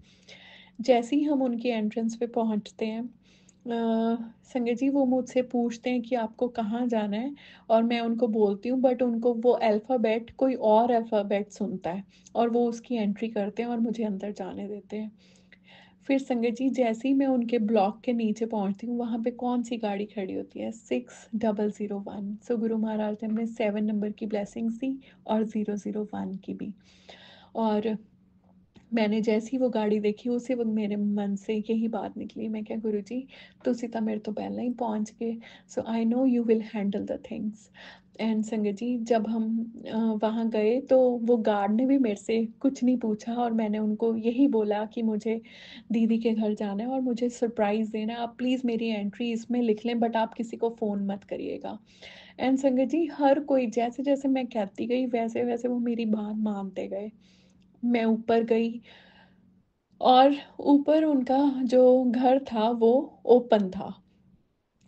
जैसे ही हम उनकी एंट्रेंस पे पहुँचते हैं, संगत जी वो मुझसे पूछते हैं कि आपको कहाँ जाना है, और मैं उनको बोलती हूँ, बट उनको वो अल्फ़ाबेट, कोई और अल्फ़ाबेट सुनता है, और वो उसकी एंट्री करते हैं और मुझे अंदर जाने देते हैं। फिर संगत जी जैसे ही मैं उनके ब्लॉक के नीचे पहुँचती हूँ, वहाँ पे कौन-सी गाड़ी खड़ी होती है? 6001। सो गुरु महाराज ने हमें 7 नंबर की ब्लेसिंग्स दी, और 001 की भी। और मैंने जैसे ही वो गाड़ी देखी, उसी वक़्त मेरे मन से यही बात निकली, मैं क्या गुरुजी, तुसी तां मेरे तो पहले ही पहुँच गए, so I know you will handle the things. And संगत जी, जब हम वहाँ गए, तो वो गार्ड ने भी मेरे से कुछ नहीं पूछा, और मैंने उनको यही बोला कि मुझे दीदी के घर जाना है और मुझे सरप्राइज़ देना है, आप प्लीज़ मेरी एंट्री इसमें लिख लें, बट आप किसी को फ़ोन मत करिएगा। एंड संगत जी, हर कोई जैसे-जैसे मैं कहती गई, वैसे-वैसे वो मेरी बात मानते गए। मैं ऊपर गई, और ऊपर उनका जो घर था वो ओपन था,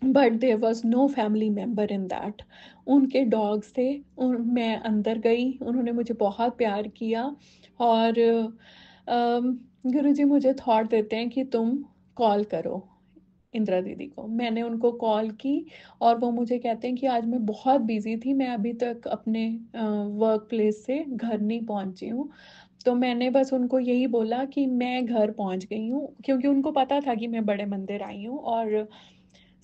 but there was no family member in that. उनके डॉग्स थे, मैं अंदर गई, उन्होंने मुझे बहुत प्यार किया, और गुरुजी मुझे थॉट देते हैं कि तुम कॉल करो इंदिरा दीदी को। मैंने उनको कॉल की, और वो मुझे कहते हैं कि आज मैं बहुत बिज़ी थी, मैं अभी तक अपने वर्क प्लेस से घर नहीं पहुँची हूँ। तो मैंने बस उनको यही बोला कि मैं घर पहुँच गई हूँ, क्योंकि उनको पता था कि मैं बड़े मंदिर आई हूँ। और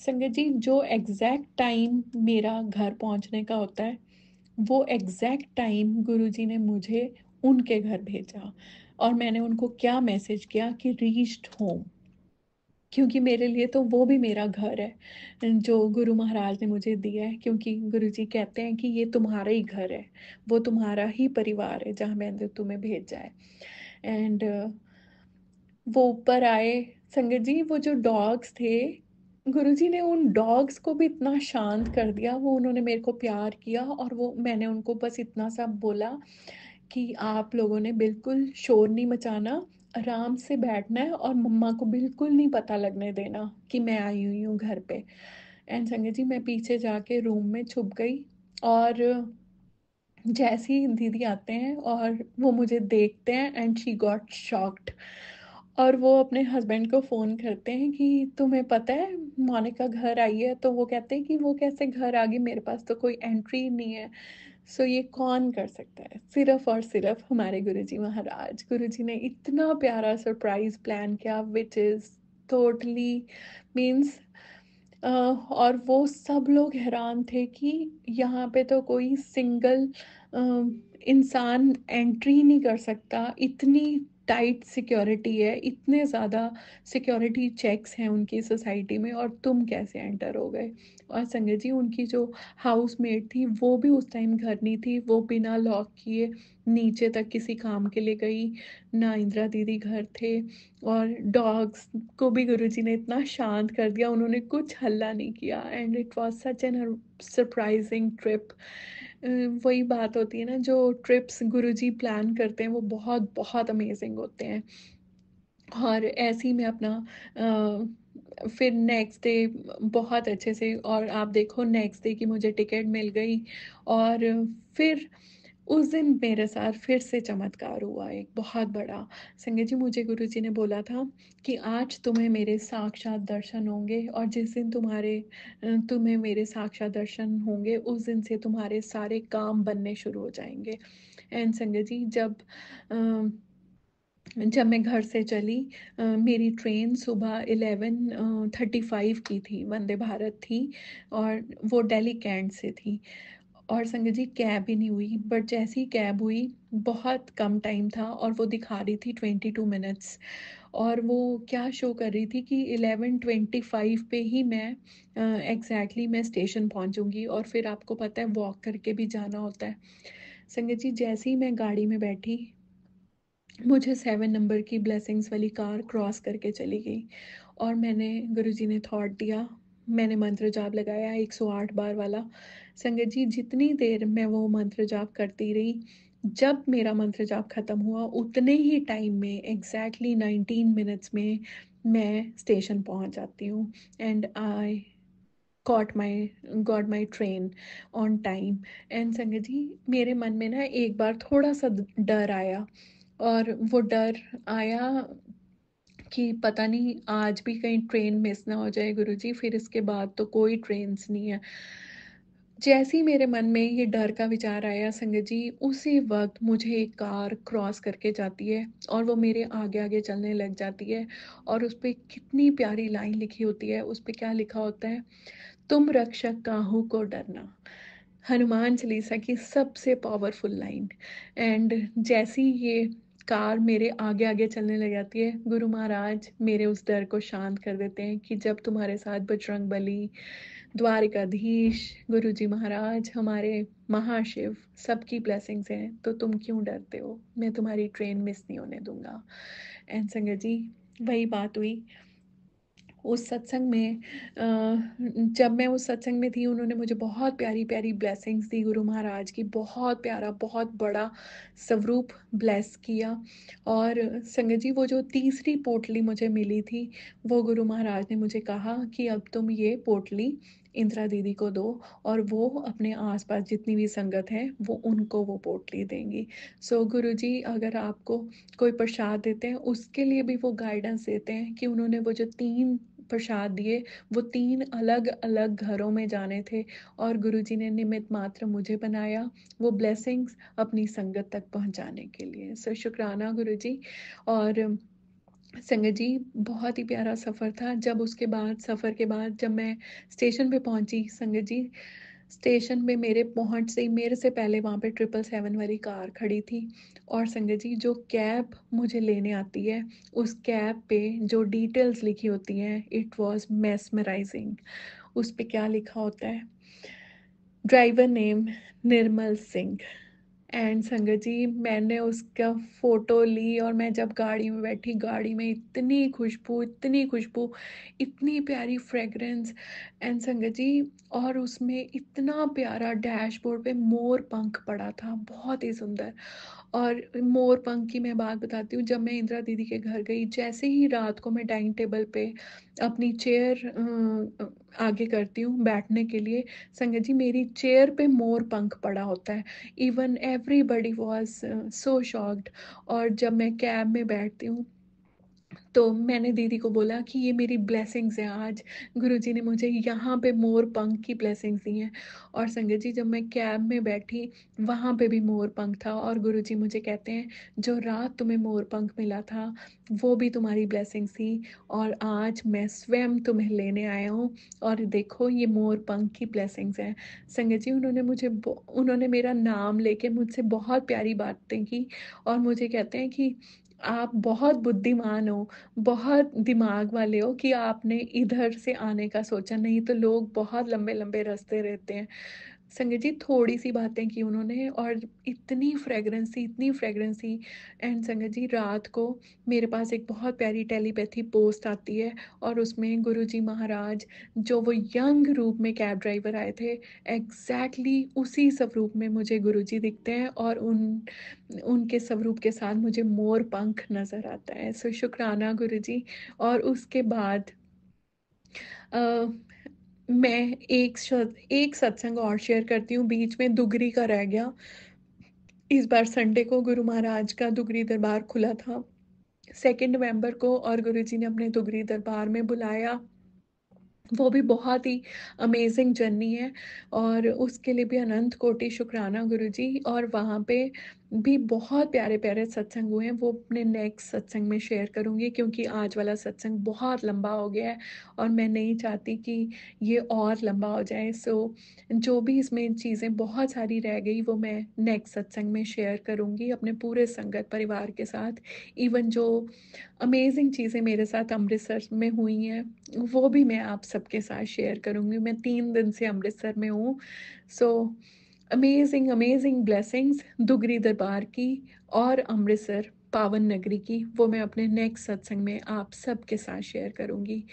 संगत जी, जो एग्ज़ैक्ट टाइम मेरा घर पहुँचने का होता है, वो एग्ज़ैक्ट टाइम गुरुजी ने मुझे उनके घर भेजा, और मैंने उनको क्या मैसेज किया कि रीच्ड होम, क्योंकि मेरे लिए तो वो भी मेरा घर है, जो गुरु महाराज ने मुझे दिया है, क्योंकि गुरुजी कहते हैं कि ये तुम्हारा ही घर है, वो तुम्हारा ही परिवार है जहाँ मैंने तुम्हें भेजा है। एंड वो ऊपर आए, संगत जी वो जो डॉग्स थे, गुरुजी ने उन डॉग्स को भी इतना शांत कर दिया, वो उन्होंने मेरे को प्यार किया, और वो मैंने उनको बस इतना सा बोला कि आप लोगों ने बिल्कुल शोर नहीं मचाना, आराम से बैठना है, और मम्मा को बिल्कुल नहीं पता लगने देना कि मैं आई हुई हूँ घर पे। एंड संगत जी, मैं पीछे जाके रूम में छुप गई, और जैसे ही दीदी आते हैं और वो मुझे देखते हैं, एंड शी गॉट शॉक्ड, और वो अपने हस्बैंड को फ़ोन करते हैं कि तुम्हें पता है मोनिका घर आई है, तो वो कहते हैं कि वो कैसे घर आ गई, मेरे पास तो कोई एंट्री ही नहीं है। सो ये कौन कर सकता है, सिर्फ और सिर्फ हमारे गुरुजी महाराज। गुरुजी ने इतना प्यारा सरप्राइज प्लान किया, विच इज़ टोटली मीन्स, और वो सब लोग हैरान थे कि यहाँ पे तो कोई सिंगल इंसान एंट्री नहीं कर सकता, इतनी टाइट सिक्योरिटी है, इतने ज़्यादा सिक्योरिटी चेक्स हैं उनकी सोसाइटी में, और तुम कैसे एंटर हो गए। और संगत जी, उनकी जो हाउसमेट थी, वो भी उस टाइम घर नहीं थी, वो बिना लॉक किए नीचे तक किसी काम के लिए गई, ना इंदिरा दीदी घर थे, और डॉग्स को भी गुरुजी ने इतना शांत कर दिया, उन्होंने कुछ हल्ला नहीं किया, and it was such an surprising trip. वही बात होती है ना, जो ट्रिप्स गुरुजी प्लान करते हैं वो बहुत बहुत अमेजिंग होते हैं। और ऐसे ही मैं अपना फिर नेक्स्ट डे बहुत अच्छे से, और आप देखो नेक्स्ट डे की मुझे टिकट मिल गई, और फिर उस दिन मेरे साथ फिर से चमत्कार हुआ एक बहुत बड़ा। संगत जी, मुझे गुरुजी ने बोला था कि आज तुम्हें मेरे साक्षात दर्शन होंगे, और जिस दिन तुम्हें मेरे साक्षात दर्शन होंगे, उस दिन से तुम्हारे सारे काम बनने शुरू हो जाएंगे। एंड संगत जी, जब मैं घर से चली, मेरी ट्रेन सुबह 11:35 की थी, वंदे भारत थी, और वो दिल्ली कैंट से थी। और संगत जी, कैब ही नहीं हुई, बट जैसी ही कैब हुई, बहुत कम टाइम था और वो दिखा रही थी 22 मिनट्स। और वो क्या शो कर रही थी कि 11:25 पे ही मैं एग्जैक्टली मैं स्टेशन पहुंचूंगी, और फिर आपको पता है वॉक करके भी जाना होता है। संगत जी, जैसे ही मैं गाड़ी में बैठी, मुझे 7 नंबर की ब्लेसिंग्स वाली कार क्रॉस करके चली गई, और गुरुजी ने थॉट दिया, मैंने मंत्र जाप लगाया 108 बार वाला। संगत जी, जितनी देर मैं वो मंत्र जाप करती रही, जब मेरा मंत्र जाप खत्म हुआ, उतने ही टाइम में एग्जैक्टली 19 मिनट्स में मैं स्टेशन पहुंच जाती हूँ। And I got my train on time. And संगत जी, मेरे मन में ना एक बार थोड़ा सा डर आया, और वो डर आया कि पता नहीं आज भी कहीं ट्रेन मिस ना हो जाए गुरुजी, फिर इसके बाद तो कोई ट्रेन्स नहीं है। जैसे ही मेरे मन में ये डर का विचार आया संगत जी, उसी वक्त मुझे एक कार क्रॉस करके जाती है, और वो मेरे आगे आगे चलने लग जाती है। और उस पे कितनी प्यारी लाइन लिखी होती है, उस पे क्या लिखा होता है, तुम रक्षक काहू को डरना। हनुमान चालीसा की सबसे पावरफुल लाइन। एंड जैसी ये कार मेरे आगे आगे चलने लग जाती है, गुरु महाराज मेरे उस डर को शांत कर देते हैं कि जब तुम्हारे साथ बजरंग बली, द्वारिकाधीश, गुरु जी महाराज, हमारे महाशिव, सबकी ब्लेसिंग्स हैं, तो तुम क्यों डरते हो, मैं तुम्हारी ट्रेन मिस नहीं होने दूंगा। एंड संगत जी, वही बात हुई उस सत्संग में। जब मैं उस सत्संग में थी, उन्होंने मुझे बहुत प्यारी प्यारी ब्लेसिंग्स दी, गुरु महाराज की, बहुत प्यारा, बहुत बड़ा स्वरूप ब्लेस किया। और संगत जी, वो जो तीसरी पोटली मुझे मिली थी, वो गुरु महाराज ने मुझे कहा कि अब तुम ये पोटली इंदिरा दीदी को दो, और वो अपने आसपास जितनी भी संगत है, वो उनको वो पोटली देंगी। सो गुरु जी अगर आपको कोई प्रसाद देते हैं, उसके लिए भी वो गाइडेंस देते हैं कि उन्होंने वो जो 3 प्रसाद दिए, वो 3 अलग अलग घरों में जाने थे, और गुरुजी ने निमित्त मात्र मुझे बनाया वो ब्लेसिंग्स अपनी संगत तक पहुंचाने के लिए। सो शुक्राना गुरुजी। और संगत जी, बहुत ही प्यारा सफ़र था। जब उसके बाद, सफ़र के बाद, जब मैं स्टेशन पे पहुंची संगत जी, स्टेशन में मेरे पहुंच से ही मेरे से पहले वहाँ पे 777 वाली कार खड़ी थी। और संगत जी, जो कैब मुझे लेने आती है, उस कैब पे जो डिटेल्स लिखी होती हैं, इट वाज मेस्मराइजिंग। उस पे क्या लिखा होता है, driver name Nirmal Singh. And संगत जी, मैंने उसका फ़ोटो ली, और मैं जब गाड़ी में बैठी, गाड़ी में इतनी खुशबू, इतनी खुशबू, इतनी प्यारी फ्रेगरेंस। एंड संगत जी, और उसमें इतना प्यारा डैशबोर्ड पे मोर पंख पड़ा था, बहुत ही सुंदर। और मोर पंख की मैं बात बताती हूँ, जब मैं इंदिरा दीदी के घर गई, जैसे ही रात को मैं डाइनिंग टेबल पे अपनी चेयर आगे करती हूँ बैठने के लिए, संगत जी, मेरी चेयर पे मोर पंख पड़ा होता है। Even everybody was so shocked. और जब मैं कैब में बैठती हूँ, तो मैंने दीदी को बोला कि ये मेरी ब्लेसिंग्स हैं, आज गुरुजी ने मुझे यहाँ पे मोर पंख की ब्लेसिंग्स दी हैं। और संगत जी, जब मैं कैब में बैठी, वहाँ पे भी मोर पंख था, और गुरुजी मुझे कहते हैं, जो रात तुम्हें मोर पंख मिला था, वो भी तुम्हारी ब्लेसिंग्स थी, और आज मैं स्वयं तुम्हें लेने आया हूँ, और देखो ये मोर पंख की ब्लेसिंग्स हैं। संगत जी, उन्होंने मेरा नाम लेके मुझसे बहुत प्यारी बातें की, और मुझे कहते हैं कि आप बहुत बुद्धिमान हो, बहुत दिमाग वाले हो कि आपने इधर से आने का सोचा, नहीं तो लोग बहुत लंबे लंबे रास्ते रहते हैं। संगत जी, थोड़ी सी बातें की उन्होंने, और इतनी फ्रेगरेंस थी, इतनी फ्रेगरेंस थी। एंड संगत जी, रात को मेरे पास एक बहुत प्यारी टेलीपैथी पोस्ट आती है, और उसमें गुरुजी महाराज, जो वो यंग रूप में कैब ड्राइवर आए थे, एग्जैक्टली उसी स्वरूप में मुझे गुरुजी दिखते हैं, और उनके स्वरूप के साथ मुझे मोर पंख नज़र आता है। सो शुक्राना गुरुजी। और उसके बाद अ, मैं एक सत्संग और शेयर करती हूँ, बीच में दुगरी का रह गया। इस बार संडे को गुरु महाराज का दुगरी दरबार खुला था 2 नवंबर को, और गुरुजी ने अपने दुगरी दरबार में बुलाया। वो भी बहुत ही अमेज़िंग जर्नी है, और उसके लिए भी अनंत कोटि शुक्राना गुरुजी। और वहाँ पे भी बहुत प्यारे-प्यारे सत्संग हुए हैं, वो अपने नेक्स्ट सत्संग में शेयर करूँगी, क्योंकि आज वाला सत्संग बहुत लंबा हो गया है और मैं नहीं चाहती कि ये और लंबा हो जाए। सो जो भी इसमें चीज़ें बहुत सारी रह गई, वो मैं नेक्स्ट सत्संग में शेयर करूँगी अपने पूरे संगत परिवार के साथ। इवन जो अमेज़िंग चीज़ें मेरे साथ अमृतसर में हुई हैं, वो भी मैं आप सबके साथ शेयर करूँगी। मैं 3 दिन से अमृतसर में हूँ। सो अमेज़िंग, अमेज़िंग ब्लेसिंग्स दुगरी दरबार की और अमृतसर पावन नगरी की, वो मैं अपने नेक्स्ट सत्संग में आप सबके साथ शेयर करूँगी।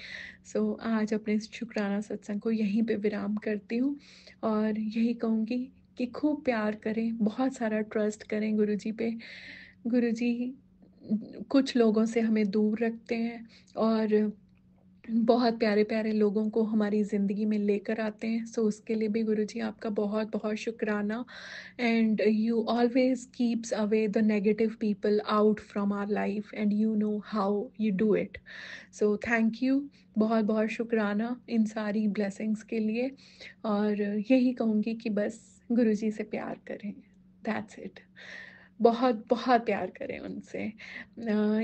सो आज अपने इस शुक्राना सत्संग को यहीं पे विराम करती हूँ, और यही कहूँगी कि खूब प्यार करें, बहुत सारा ट्रस्ट करें गुरुजी पे। गुरुजी कुछ लोगों से हमें दूर रखते हैं, और बहुत प्यारे-प्यारे लोगों को हमारी ज़िंदगी में लेकर आते हैं। सो उसके लिए भी गुरुजी आपका बहुत-बहुत शुक्राना। And you always keeps away the negative people out from our life, and you know how you do it. So thank you, बहुत-बहुत शुक्राना इन सारी ब्लेसिंग्स के लिए, और यही कहूँगी कि बस गुरुजी से प्यार करें, दैट्स इट। बहुत बहुत प्यार करें उनसे।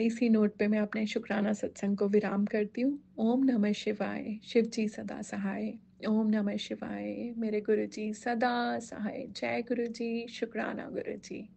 इसी नोट पे मैं अपने शुक्राना सत्संग को विराम करती हूँ। ओम नमः शिवाय, शिव जी सदा सहाय। ओम नमः शिवाय, मेरे गुरु जी सदा सहाय। जय गुरु जी, शुक्राना गुरु जी।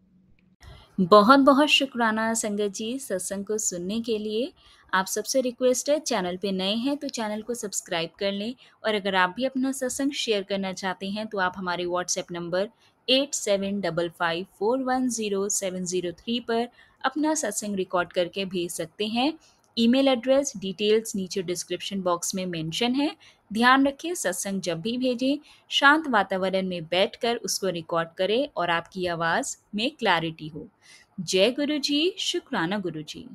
बहुत बहुत शुक्राना संगत जी सत्संग को सुनने के लिए। आप सबसे रिक्वेस्ट है, चैनल पे नए हैं तो चैनल को सब्सक्राइब कर लें, और अगर आप भी अपना सत्संग शेयर करना चाहते हैं तो आप हमारे व्हाट्सएप नंबर 8755410703 पर अपना सत्संग रिकॉर्ड करके भेज सकते हैं। ईमेल एड्रेस डिटेल्स नीचे डिस्क्रिप्शन बॉक्स में मेंशन है। ध्यान रखें, सत्संग जब भी भेजें शांत वातावरण में बैठकर उसको रिकॉर्ड करें और आपकी आवाज़ में क्लैरिटी हो। जय गुरु जी, शुक्राना गुरु जी।